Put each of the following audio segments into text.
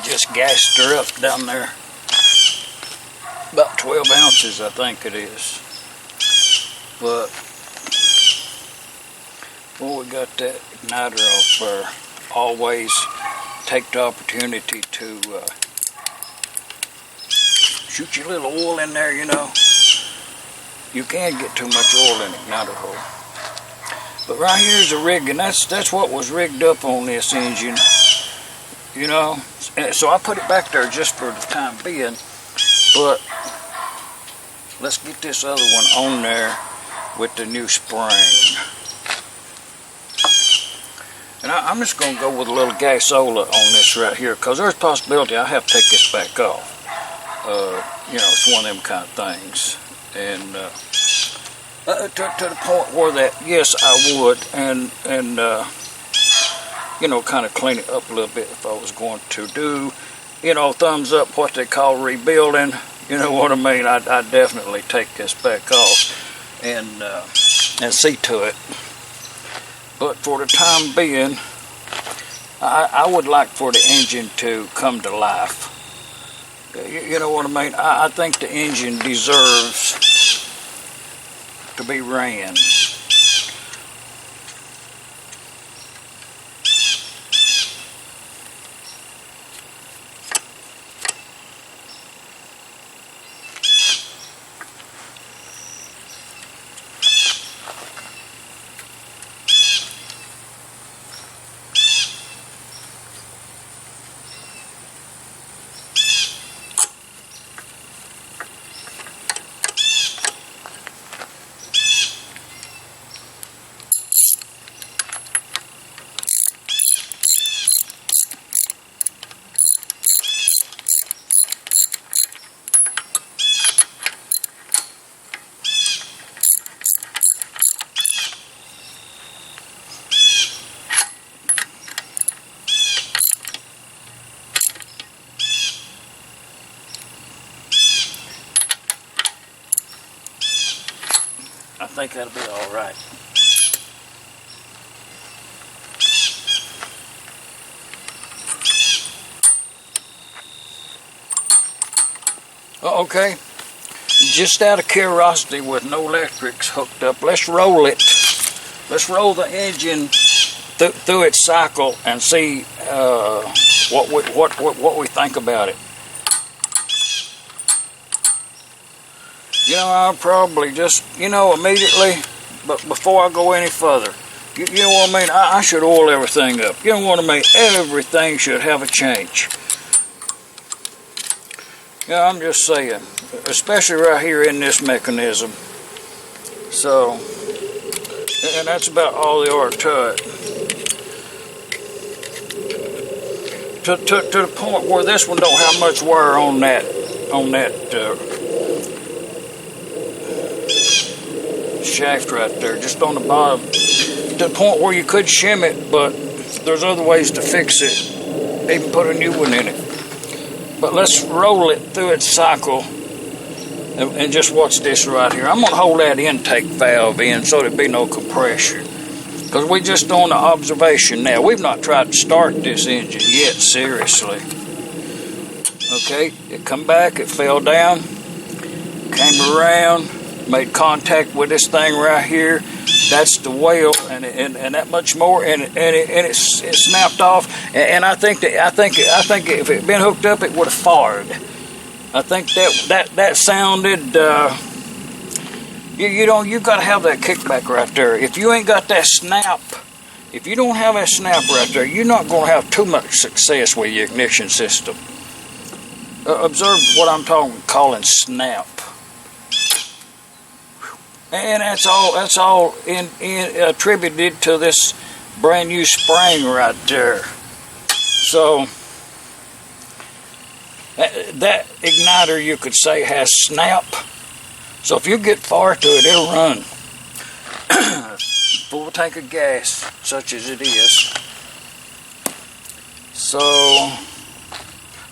just gassed her up down there. About 12 ounces, I think it is. But, well, we got that igniter off there. Always take the opportunity to shoot your little oil in there, you know. You can get too much oil in an igniter hole. But right here's a rig, and that's what was rigged up on this engine, you know. So I put it back there just for the time being. But let's get this other one on there with the new spring. And I'm just going to go with a little gasola on this right here, because there's a possibility I have to take this back off. You know, it's one of them kind of things. And to the point where that, yes, I would, and you know, kind of clean it up a little bit if I was going to do, you know, thumbs up, what they call rebuilding. You know what I mean? I'd definitely take this back off and see to it. But for the time being, I would like for the engine to come to life. You know what I mean? I think the engine deserves to be ran. I think that'll be all right. Okay, just out of curiosity, with no electrics hooked up, let's roll it. Let's roll the engine through its cycle and see what we think about it. You know, I'll probably just, you know, immediately, but before I go any further, you know what I mean? I should oil everything up. You know what I mean? Everything should have a change. Yeah, I'm just saying, especially right here in this mechanism. So, and that's about all there are to it. To the point where this one don't have much wear on that shaft right there, just on the bottom, to the point where you could shim it, but there's other ways to fix it, even put a new one in it. But let's roll it through its cycle and just watch this right here. I'm going to hold that intake valve in so there'd be no compression, because we're just on the observation now. We've not tried to start this engine yet, seriously. Okay, it come back, it fell down, came around, made contact with this thing right here. That's the wheel, and that much more, and it snapped off. And I think if it had been hooked up, it would have fired. I think that sounded. You've got to have that kickback right there. If you ain't got that snap, if you don't have that snap right there, you're not going to have too much success with your ignition system. Observe what I'm calling snap. And that's all attributed to this brand new spring right there. So that igniter, you could say, has snap. So if you get far to it, it'll run. Full tank of gas, such as it is. So,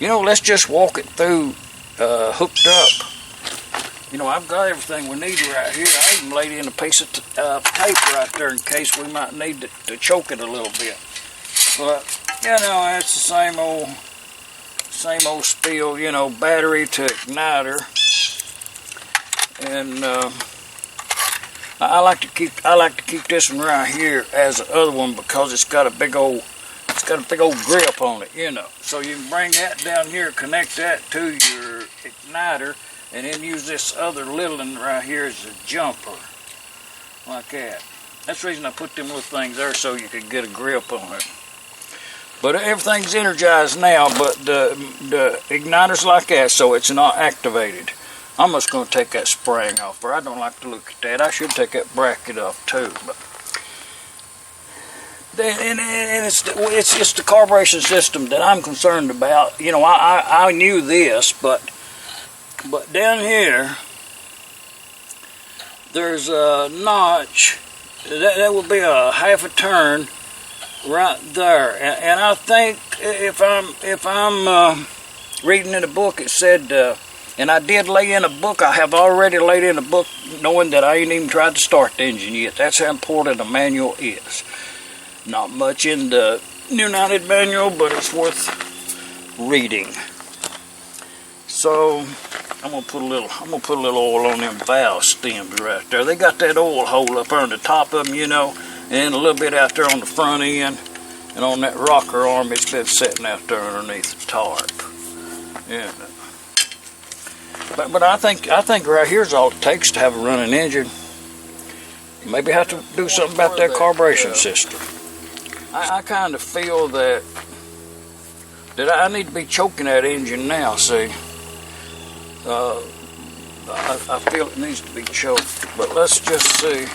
you know, let's just walk it through hooked up. You know, I've got everything we need right here. I even laid in a piece of tape right there in case we might need to choke it a little bit. But, you know, it's the same old same old spiel, you know, battery to igniter. And I like to keep this one right here as the other one because it's got a big old grip on it, you know. So you can bring that down here, connect that to your igniter, and then use this other little one right here as a jumper, like that. That's the reason I put them little things there, so you could get a grip on it. But everything's energized now, but the igniter's like that, so it's not activated. I'm just going to take that spring off, or I don't like to look at that. I should take that bracket off too. But it's just the carburation system that I'm concerned about. You know, I knew this, but down here there's a notch that will be a half a turn right there, and I think if I'm reading in a book, it said, and I did lay in a book. I have already laid in a book, knowing that I ain't even tried to start the engine yet. That's how important a manual is. Not much in the United manual, but it's worth reading. So I'm gonna put a little oil on them valve stems right there. They got that oil hole up there on the top of them, you know, and a little bit out there on the front end, and on that rocker arm it's been sitting out there underneath the tarp. Yeah. But I think right here's all it takes to have a running engine. Maybe have to do something about that carburation system. I kind of feel that I need to be choking that engine now. See, I feel it needs to be choked. But let's just see.